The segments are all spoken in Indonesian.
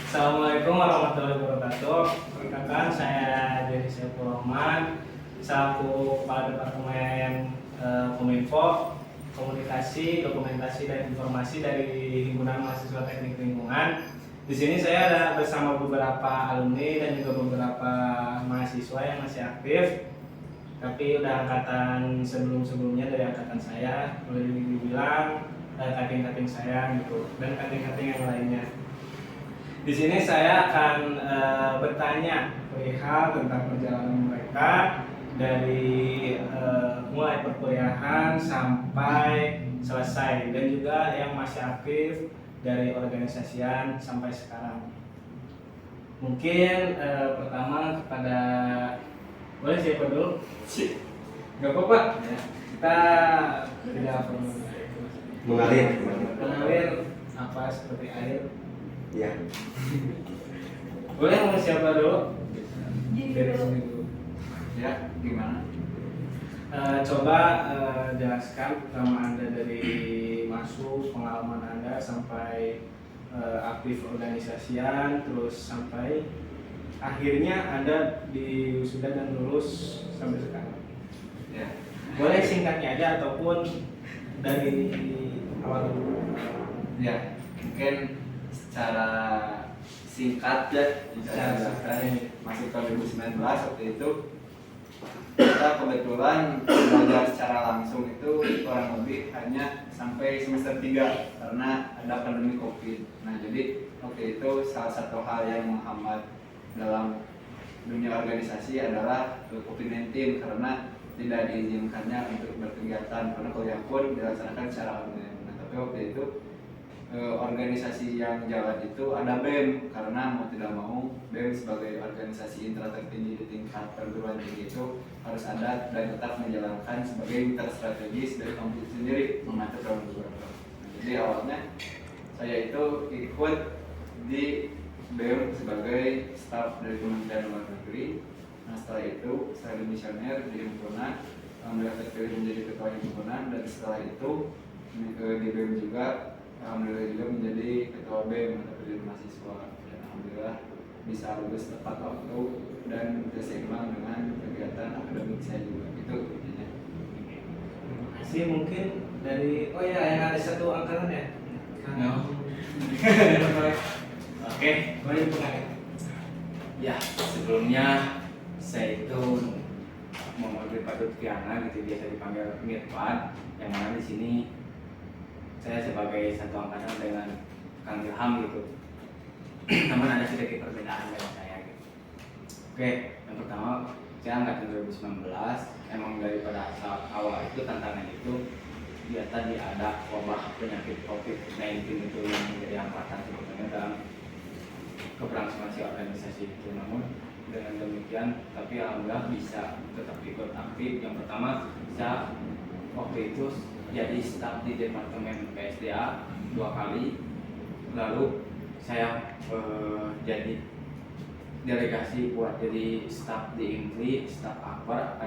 Assalamualaikum warahmatullahi wabarakatuh. Perkenalkan, saya Dedi Saiful Rahman, selaku Kepala Departemen Kominfo, Komunikasi, Dokumentasi dan Informasi dari Himpunan Mahasiswa Teknik Lingkungan. Di sini saya ada bersama beberapa alumni dan juga beberapa mahasiswa yang masih aktif, tapi udah angkatan sebelum-sebelumnya dari angkatan saya, boleh dibilang kating-kating saya gitu, dan kating-kating yang lainnya. Di sini saya akan bertanya perihal tentang perjalanan mereka dari mulai perkuliahan sampai selesai, dan juga yang masih aktif dari organisasian sampai sekarang. Mungkin pertama kepada, boleh siapa dulu? Gak apa-apa ya. Kita tidak perlu mengalir apa seperti air. Ya. Boleh mau siapa dulu? Dari sini dulu. Ya, gimana? Coba jelaskan pertama Anda dari masuk, pengalaman Anda sampai aktif organisasian, terus sampai akhirnya Anda di wisuda dan lulus sampai sekarang. Ya. Boleh singkatnya aja ataupun dari awal dulu. Ya, mungkin secara singkat ya, saya masuk ke 2019 waktu itu kita kebetulan belajar secara langsung itu kurang lebih hanya sampai semester 3 karena ada pandemi COVID. Nah, jadi waktu itu salah satu hal yang menghambat dalam dunia organisasi adalah COVID-19 karena tidak diizinkannya untuk berkegiatan karena kuliah pun dilaksanakan secara online. Nah, tapi waktu itu organisasi yang jalan itu ada BEM karena mau tidak mau BEM sebagai organisasi intra tertinggi di tingkat perguruan tinggi itu harus ada dan tetap menjalankan sebagai mitra strategis dari kampus sendiri mengatur program. Jadi awalnya saya itu ikut di BEM sebagai staf dari Kementerian Luar Negeri. Nah, setelah itu saya dimisioner di himpunan, alhamdulillah terpilih menjadi ketua himpunan, dan setelah itu di BEM juga alhamdulillah juga menjadi ketua BEM atau pendiri mahasiswa, dan alhamdulillah bisa lulus tepat waktu dan berseimbang dengan kegiatan akademik saya juga. Itu intinya. Terima kasih. Mungkin dari yang ada satu angkatan ya. No. Oke, boleh dipengaruhi. Ya, sebelumnya saya itu Muhammad Patut Kiana gitu, biasa dipanggil Mirfan, yang mana di sini saya sebagai satu angkatan dengan Kang Ilham gitu. Namun ada sedikit perbedaan dengan saya gitu. Oke, yang pertama saya angkatan 2019. Emang daripada awal itu tantangan itu dia tadi ada wabah penyakit COVID-19 itu yang menjadi hambatan sebetulnya dalam keberlangsungan si organisasi itu. Namun dengan demikian, tapi alhamdulillah bisa tetap ikut aktif. Yang pertama, saya waktu itu jadi staf di Departemen PSDA 2 kali. Lalu saya jadi delegasi buat jadi staf di IMPLI, staf akbar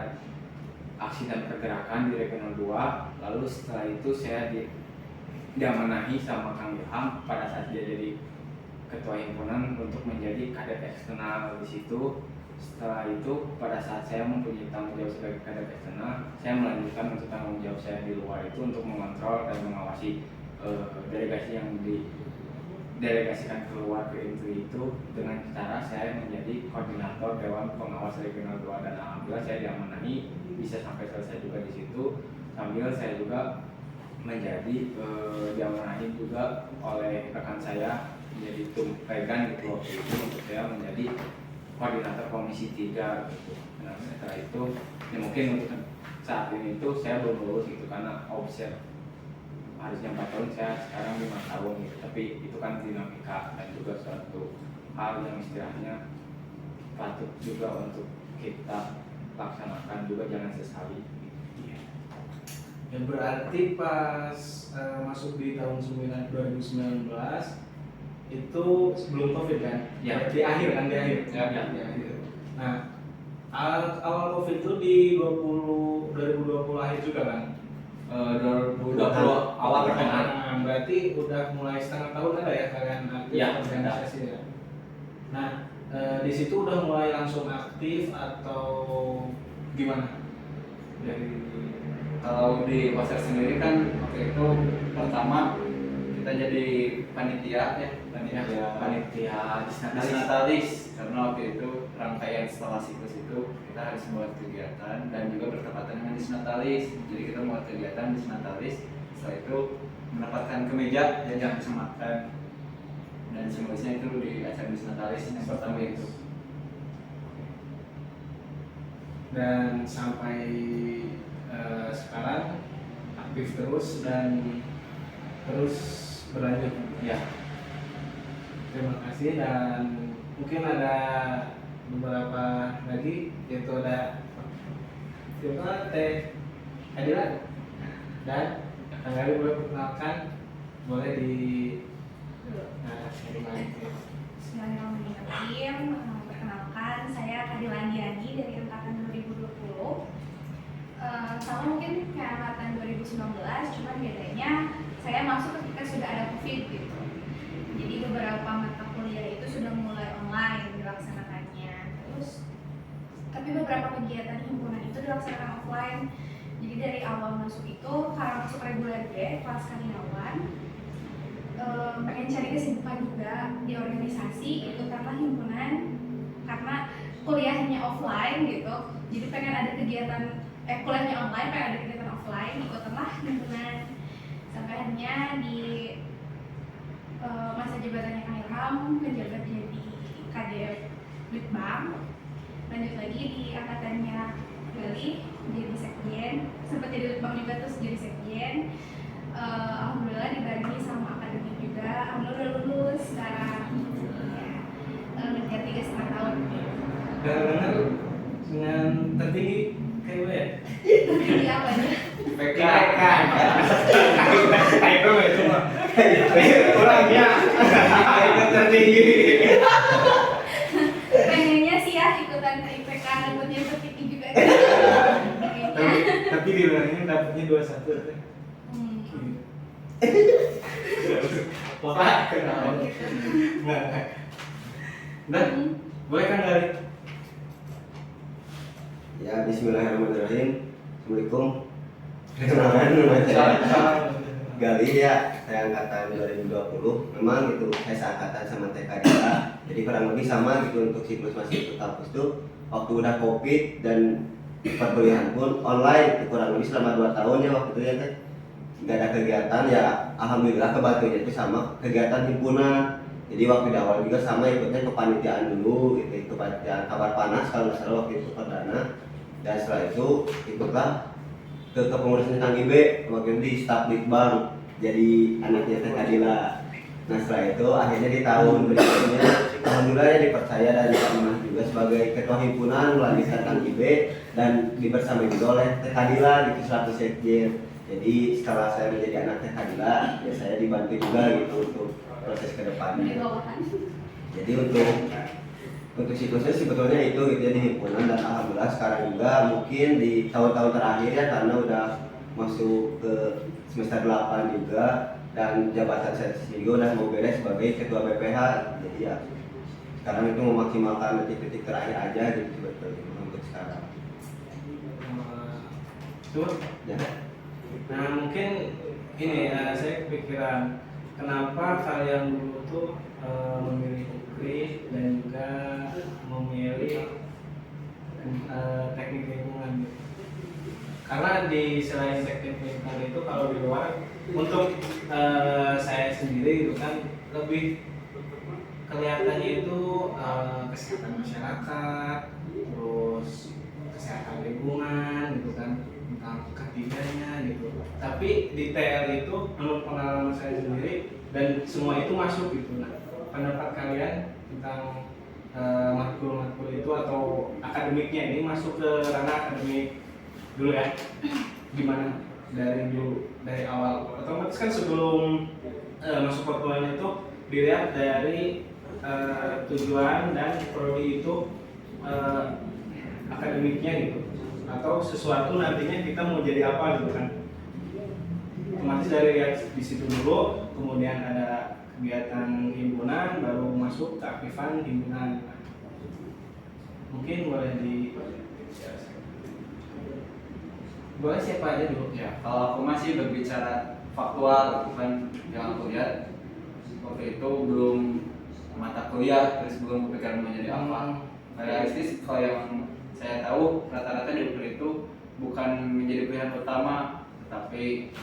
aksi dan pergerakan di Regional 2. Lalu setelah itu saya diamanahi sama Kang Ilham pada saat dia jadi ketua himpunan untuk menjadi kadet eksternal di situ. Setelah itu pada saat saya mempunyai tanggung jawab sebagai kadet eksternal, saya melanjutkan untuk tanggung jawab saya di luar itu untuk mengontrol dan mengawasi delegasi yang didelegasikan keluar ke IMPLI itu dengan cara saya menjadi koordinator Dewan Pengawas Regional 2, dan alhamdulillah saya diamanahi bisa sampai selesai juga di situ. Sambil saya juga menjadi diamanahi juga oleh rekan saya menjadi tumpegan gitu waktu itu untuk saya menjadi koordinator komisi 3 gitu. Nah, setelah itu ya mungkin untuk saat ini itu saya belum lulus gitu karena offset harusnya 4 tahun, saya sekarang 5 tahun gitu. Tapi itu kan dinamika dan juga suatu hal yang istilahnya patut juga untuk kita laksanakan juga, jangan sesali. Ya berarti pas masuk di tahun 2019 itu sebelum COVID kan? Ya. Di akhir kan, di akhir. Ya. Di akhir. Nah, awal COVID itu di 2020 akhir juga kan? 2020 awal pertengahan. Nah, berarti udah mulai setengah tahun ada ya kalian aktif Ya, organisasi ya? Nah, di situ udah mulai langsung aktif atau gimana? Dari Kalau di Pasar sendiri kan waktu itu pertama kita jadi panitia ya, panitia disnatalis karena waktu itu rangkaian setelah siklus itu kita harus membuat kegiatan dan juga bertepatan dengan disnatalis. Jadi kita membuat kegiatan disnatalis, setelah itu mendapatkan kemeja yang disematkan dan simbolisnya itu di acara disnatalis yang pertama itu. dan sampai sekarang aktif terus dan terus berlanjut. ya. Terima kasih, dan mungkin ada beberapa lagi, yaitu ada Teh Adila dan Kang Gali, boleh perkenalkan, boleh di Bismillahirrahmanirrahim. Perkenalkan, saya Kadila Andiani dari angkatan 2020. Sama mungkin kayak angkatan 2019, cuman bedanya saya masuk ketika sudah ada COVID gitu. Jadi beberapa mata kuliah itu sudah mulai online dilaksanakannya. Terus tapi beberapa kegiatan himpunan itu dilaksanakan offline. Jadi dari awal masuk itu, karena masuk reguler D, kelas Kaninawan, pengen cari kesibukan juga di organisasi, ikutanlah himpunan karena kuliahnya offline gitu. Jadi pengen ada kegiatan kuliahnya online, pengen ada kegiatan offline, ikutanlah himpunan. Sampai akhirnya di masa jabatannya Kang Ilham menjabat jadi Kadep Litbang. Lanjut lagi di angkatannya Gali jadi sekjen, sempat jadi Litbang juga terus jadi sekjen. Alhamdulillah dibarengi sama akademik juga. Alhamdulillah udah lulus sekarang. Ya, ngejar 3,5 tahun. dengar dengan tertinggi kayak gue ya? Tertinggi apa ya? PK Itu itu mah orangnya itu tertinggi. Pengennya sih ya ikutan ke IPK, dapetnya tertinggi juga. Tapi di luar ini dapatnya 21 teh. Wah, kenapa? Nah, boleh kan Gali? Ya, bismillahirrahmanirrahim. Assalamualaikum. Perkenalkan nama saya Gali ya, saya angkatan 2020. Memang gitu, saya seangkatan sama TK Dita. Jadi kurang lebih sama gitu untuk siklus masih ikut kampus tuh. Waktu udah COVID dan perkuliahan pun online, kurang lebih selama 2 tahun ya waktu itu ya teh. Gak ada kegiatan ya, alhamdulillah kebantunya itu sama kegiatan himpunan. Jadi waktu di awal juga sama ikutnya kepanitiaan dulu, gitu, kepanitiaan kabar panas kalau nggak salah waktu itu perdana. Dan setelah itu ikutlah ke kepengurusan Kang Ibe, waktu di staf Litbang, jadi anaknya Teh Kadila. Nah setelah itu akhirnya di tahun berikutnya alhamdulillah ya dipercaya dan diamanah juga sebagai ketua himpunan melanjutkan Kang Ibe dan dibersamai juga oleh Teh Kadila gitu selaku sekjen. Jadi setelah saya menjadi anak Teh Kadila, ya saya dibantu juga gitu untuk proses ke depannya. Jadi untuk siklusnya sebetulnya itu gitu ya di himpunan, dan alhamdulillah sekarang juga mungkin di tahun-tahun terakhir ya karena udah masuk ke semester 8 juga dan jabatan saya juga udah mau beres sebagai ketua BPH. Jadi ya sekarang itu memaksimalkan detik-detik terakhir aja gitu sebetulnya untuk sekarang. Tuh. Ya. Nah mungkin ini saya kepikiran kenapa kalian dulu tuh memilih UKRI dan juga memilih teknik lingkungan gitu. Karena di selain teknik lingkungan itu kalau di luar untuk saya sendiri itu kan lebih kelihatannya itu kesehatan masyarakat, terus kesehatan lingkungan gitu kan, tentang ketiganya gitu. Tapi di TL itu menurut pengalaman saya sendiri dan semua itu masuk gitu. Nah, pendapat kalian tentang matkul-matkul itu atau akademiknya ini masuk ke ranah akademik dulu ya? Gimana dari dulu, dari awal? Otomatis kan sebelum masuk perkuliahan itu dilihat dari tujuan dan prodi itu akademiknya gitu, atau sesuatu nantinya kita mau jadi apa gitu kan. Otomatis dari lihat di situ dulu, kemudian ada kegiatan himpunan, baru masuk masuk keaktifan himpunan. Mungkin boleh siapa aja dulu? Ya, kalau aku masih berbicara faktual gitu kan, yang aku lihat waktu itu belum mata kuliah, terus belum kepikiran mau jadi apa. Realistis kalau yang saya tahu rata-rata di UPI itu bukan menjadi pilihan utama, tapi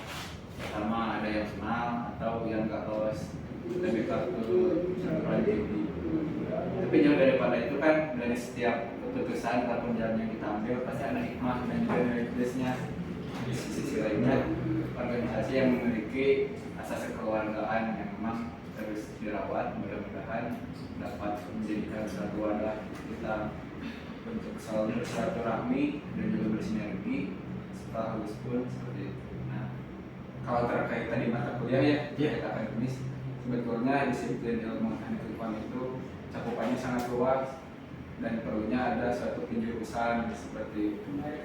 pertama ada yang final atau yang gak lolos lebih ke perguruan tinggi. Tapi jauh daripada itu kan, dari setiap keputusan ataupun jalan yang kita ambil pasti ada hikmah dan juga nilai plusnya. Di sisi lainnya, organisasi yang memiliki asas kekeluargaan yang memang terus dirawat, mudah-mudahan dapat menjadikan suatu wadah kita untuk selalu bersilaturahmi dan juga bersinergi setelah lulus pun seperti itu. Nah, kalau terkait tadi mata kuliah ya, terkait akademis, sebetulnya disiplin ilmu teknik lingkungan itu cakupannya sangat luas dan perlunya ada suatu penjurusan seperti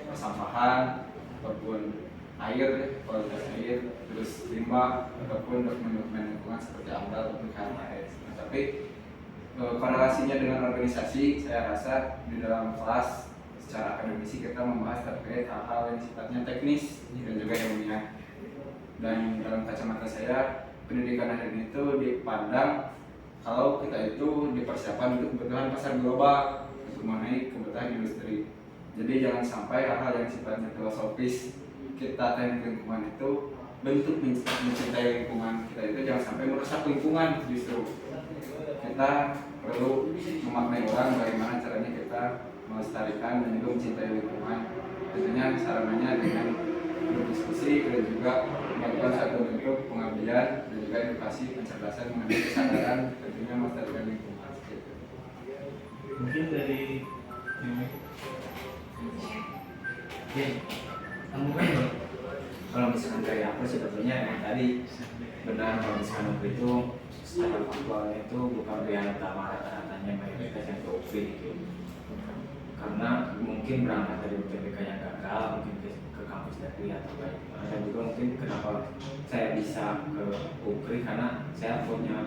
persampahan ataupun air, kualitas air, terus limbah ataupun dokumen-dokumen lingkungan seperti AMDAL ataupun KMS. Nah, tapi korelasinya dengan organisasi, saya rasa di dalam kelas secara akademisi kita membahas terkait hal-hal yang sifatnya teknis dan juga ilmiah. Dan dalam kacamata saya, pendidikan akhir itu dipandang kalau kita itu dipersiapkan untuk kebutuhan pasar global untuk mengenai kebutuhan industri. Jadi jangan sampai hal-hal yang sifatnya filosofis kita teknik lingkungan itu bentuk mencintai lingkungan kita itu jangan sampai merusak lingkungan. Justru kita perlu memaknai orang bagaimana caranya kita melestarikan dan juga mencintai lingkungan. Tentunya sarannya dengan berdiskusi dan juga melakukan satu bentuk pengabdian dan juga edukasi pencerdasan mengenai kesadaran tentunya melestarikan lingkungan. Mungkin dari kamu kan Kalau misalkan dari aku sebetulnya emang tadi benar kalau misalkan UPI itu secara faktualnya itu bukan pilihan utama rata-ratanya mayoritas yang ke UPI gitu. Karena mungkin berangkat dari UTBK yang gagal, mungkin ke kampus negeri atau lain. Dan juga mungkin kenapa saya bisa ke UPI karena saya punya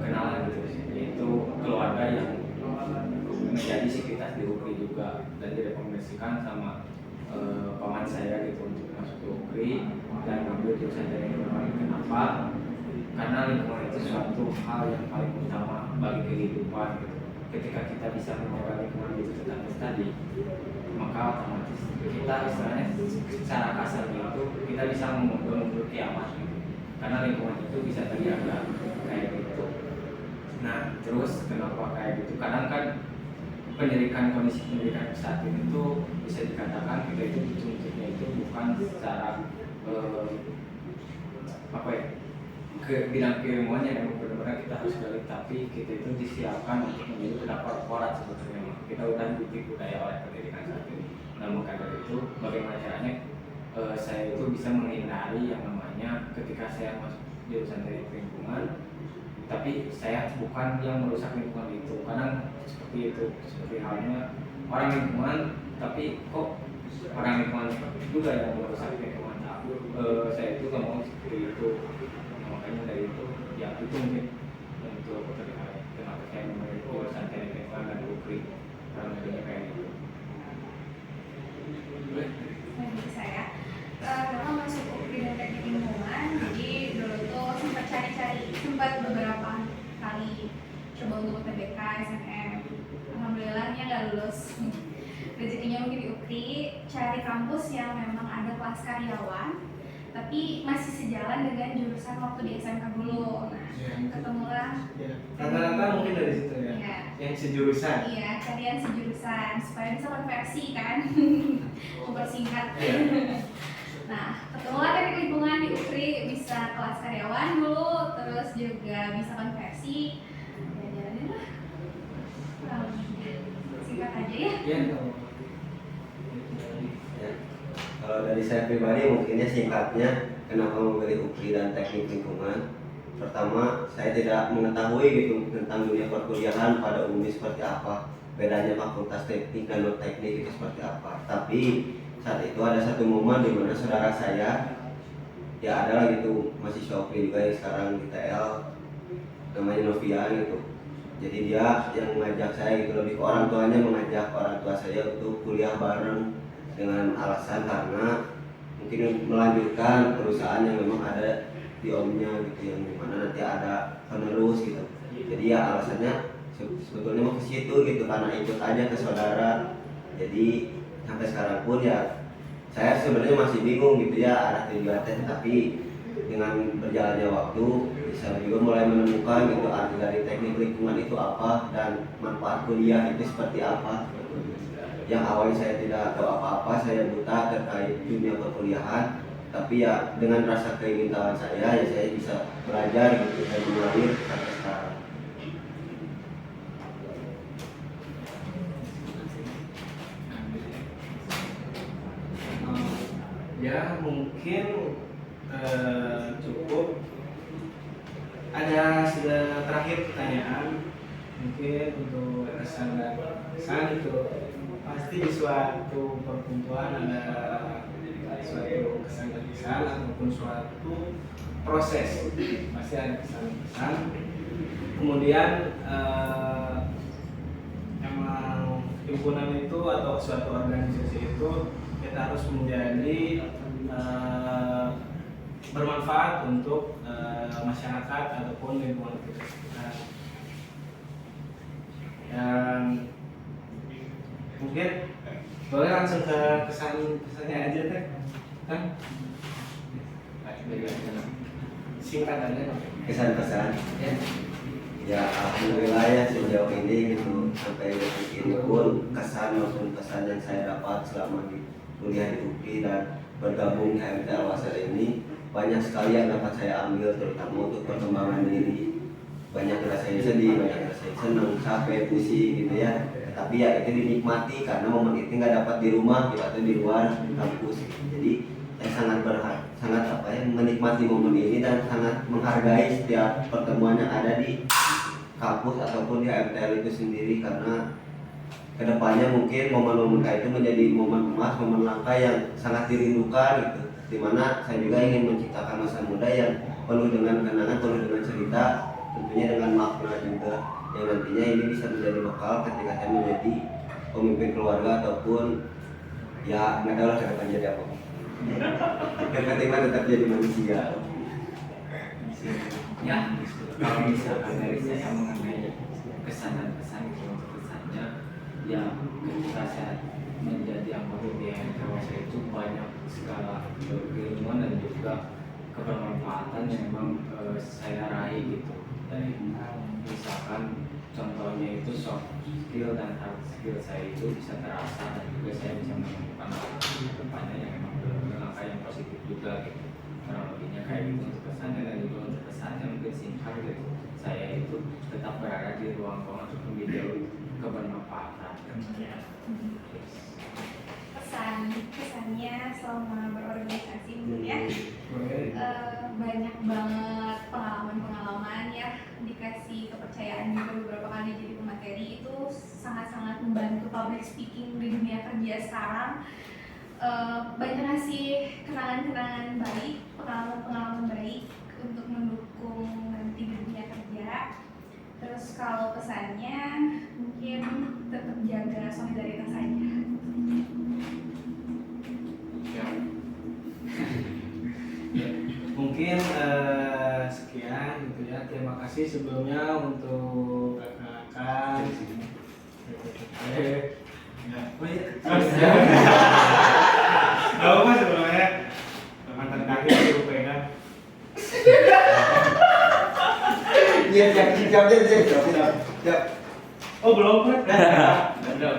kenalan gitu, yaitu keluarga yang menjadi sivitas di UPI juga dan direkomendasikan sama paman saya gitu untuk masuk ke UPI dan mengambil jurusan dari lingkungan. Kenapa? Karena lingkungan itu suatu hal yang paling utama bagi kehidupan gitu. Ketika kita bisa menjaga lingkungan itu tetap tadi, maka otomatis kita istilahnya secara kasarnya itu kita bisa mengundur kiamat gitu. Karena lingkungan itu bisa terjaga kayak gitu. Nah terus kenapa kayak gitu? Kadang kan kondisi pendidikan saat ini itu bisa dikatakan kita itu dituntutnya itu bukan secara ke bidang keilmuan yang memang benar-benar kita harus gali, tapi kita itu disiapkan untuk menjadi korporat sebetulnya. Kita udah dibudaya oleh pendidikan saat ini. Namun karena itu bagaimana caranya saya itu bisa menghindari yang namanya ketika saya masuk jurusan teknik lingkungan tapi saya bukan yang merusak lingkungan itu. Kadang seperti itu, seperti halnya orang lingkungan tapi kok orang lingkungan juga yang merusak lingkungan. Saya itu nggak mau seperti itu. Makanya dari itu ya itu mungkin untuk terkait kenapa saya memilih jurusan teknik lingkungan dan UPI karena adanya kayak gitu. Bagi saya, kalau masuk UPI dan teknik lingkungan, jadi dulu tuh sempat cari-cari, sempat beberapa kali coba untuk UTBK, SNM, alhamdulillahnya nggak lulus. Rezekinya mungkin di UPI, cari kampus yang memang ada kelas karyawan, tapi masih sejalan dengan jurusan waktu di SMK dulu. Nah, ketemulah. Rata-rata mungkin dari situ ya. Iya. Yang sejurusan. Iya, carian sejurusan supaya bisa konversi kan, mempersingkat. Iya. Nah, ketemulah teknik lingkungan di UPRI, bisa kelas karyawan dulu, terus juga bisa konversi. Ya jalanin lah. Singkat aja ya. Iya. Ya. Kalau dari saya pribadi mungkinnya singkatnya kenapa memilih UPI dan teknik lingkungan. Pertama, saya tidak mengetahui gitu tentang dunia perkuliahan pada umumnya seperti apa, bedanya fakultas teknik dan non teknik itu seperti apa. Tapi saat itu ada satu momen di mana saudara saya ya adalah gitu mahasiswa UPI juga yang sekarang di TL namanya Novian gitu. Jadi dia yang mengajak saya gitu, lebih ke orang tuanya mengajak orang tua saya untuk kuliah bareng dengan alasan karena mungkin melanjutkan perusahaan yang memang ada di omnya gitu, yang dimana nanti ada penerus gitu. Jadi ya alasannya sebetulnya mau ke situ gitu karena ikut aja ke saudara. Jadi sampai sekarang pun ya saya sebenarnya masih bingung gitu ya arah tujuannya, tapi dengan berjalannya waktu saya juga mulai menemukan gitu arti dari teknik lingkungan itu apa dan manfaat kuliah itu seperti apa. Yang awalnya saya tidak tahu apa-apa, saya buta terkait dunia perkuliahan, tapi ya dengan rasa keinginan saya ya saya bisa belajar gitu dan mengalir sampai sekarang. Ya mungkin cukup. Ada sudah terakhir pertanyaan, mungkin untuk kesan dan kesan itu pasti di suatu perkumpulan ada suatu kesan dan kesan ataupun suatu proses, pasti ada kesan dan kesan. Kemudian emang himpunan itu atau suatu organisasi itu kita harus menjadi bermanfaat untuk masyarakat ataupun lingkungan kita sekitar. Dan mungkin boleh langsung ke kesannya aja teh, kan? Singkat aja. Kesan-kesan ya alhamdulillah ya sejauh ini gitu, sampai detik ini pun kesan maupun kesan yang saya dapat selama di kuliah di UPI dan bergabung di HMT Al-Wasir ini banyak sekali yang dapat saya ambil, terutama untuk perkembangan diri. Banyak ngerasain sedih, banyak ngerasain senang, capek, pusing gitu ya. Tapi ya itu dinikmati karena momen itu nggak dapat di rumah gitu, atau di luar di kampus gitu. Jadi saya sangat menikmati momen ini dan sangat menghargai setiap pertemuan yang ada di kampus ataupun di HMTL itu sendiri, karena kedepannya mungkin momen-momen kayak itu menjadi momen emas, momen langka yang sangat dirindukan gitu. Dimana saya juga ingin menciptakan masa muda yang penuh dengan kenangan, penuh dengan cerita, tentunya dengan makna juga, yang nantinya ini bisa menjadi bekal ketika saya menjadi pemimpin keluarga ataupun ya nggak tahu lah saya akan jadi apa. Yang penting mah tetap jadi manusia. Ya, kalau misalkan dari saya mengenai kesan dan kesan untuk kesannya, ya ketika saya menjadi anggota di HMT itu banyak skala keilmuan dan juga kebermanfaatan yang memang saya raih gitu. Dari misalkan contohnya itu soft skill dan hard skill saya itu bisa terasa, dan juga saya bisa menemukan depannya yang memang benar-benar langkah yang positif juga gitu. Kurang lebihnya kayak gitu untuk kesannya, dan juga untuk kesannya mungkin singkat gitu. Saya itu tetap berada di ruang-ruang untuk menjadi kebermanfaatan. Kesannya selama berorganisasi mungkin ya banyak banget pengalaman ya, dikasih kepercayaan juga beberapa kali jadi pemateri, itu sangat-sangat membantu public speaking di dunia kerja sekarang. Banyak ngasih kenangan-kenangan baik, pengalaman-pengalaman baik untuk mendukung nanti di dunia kerja. Terus kalau pesannya mungkin tetap jaga solidaritas saja. Mungkin sekian gitu ya. Terima kasih sebelumnya untuk kakak-kakak. Gak apa sebelumnya mantan kaki aku pegang. Iya, siap. Oh belum kan?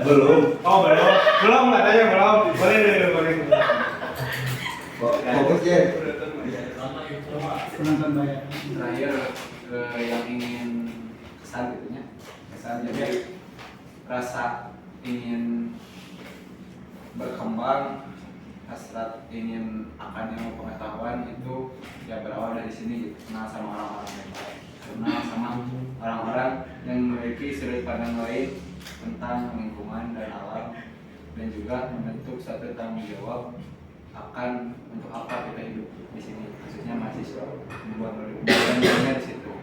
Belum. Oh belum katanya belum. Boleh. Fokus ya. Penonton banyak. Terakhir yang ingin kesan gitunya, kesan jadi rasa ingin berkembang, hasrat ingin akan ilmu pengetahuan itu ya berawal dari sini gitu. Kenal sama orang-orang yang baik, kenal sama orang-orang yang memiliki sudut pandang lain tentang lingkungan dan alam, dan juga membentuk satu tanggung jawab akan untuk apa kita hidup di sini, khususnya mahasiswa, membuat di situ.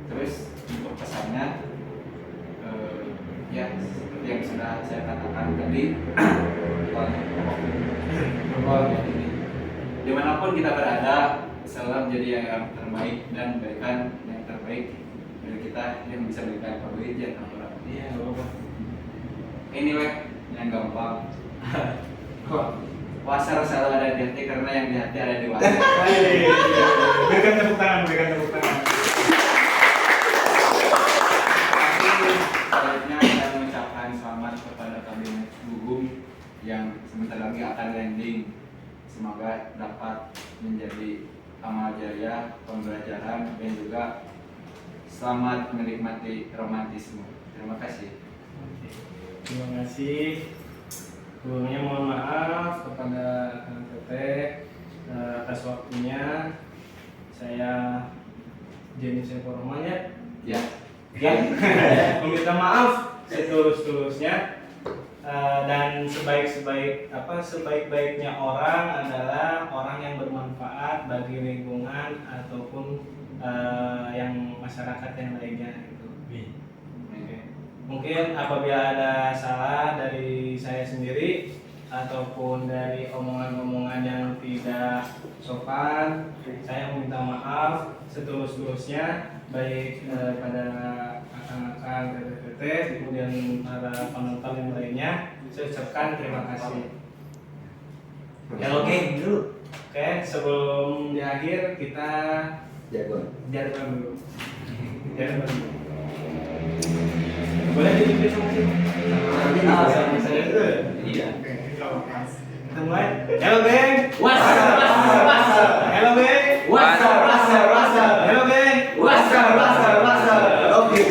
Terus untuk pesannya ya seperti yang sudah saya katakan tadi bahwa ini dimanapun kita berada selalu menjadi yang terbaik dan berikan yang terbaik dari kita yang bisa berikan kepada jangan orang. Iya, bapak. Ini weh yang gampang. Wasar selalu ada di hati karena yang di hati ada di wasar. Berikan tepuk tangan, berikan tepuk tangan. Selanjutnya saya mengucapkan selamat kepada kabinet Gugum yang sebentar lagi akan landing. Semoga dapat menjadi amal jariah pembelajaran dan juga selamat menikmati romantisme. Terima kasih. Terima kasih. Sebelumnya mohon maaf kepada Kang Teteh atas waktunya. Saya Jenny Seporman Ya. meminta maaf setulus-tulusnya. Dan sebaik-baiknya orang adalah orang yang bermanfaat bagi lingkungan ataupun yang masyarakat yang lainnya gitu. Oke. Mungkin apabila ada salah dari saya sendiri ataupun dari omongan-omongan yang tidak sopan, saya meminta maaf setulus-tulusnya baik pada akang-akang, teteh, kemudian para penonton yang lainnya. Saya ucapkan terima kasih. Ya oke dulu. Oke, sebelum di akhir kita Jagoan. jargon dulu. Jargon dulu. Boleh ditulis sama siapa? Sama saya dulu. Iya. Oke, nggak apa-apa. Kita mulai. Hello geng. Wasar. Hello geng. Wasar. Hello geng. Oke,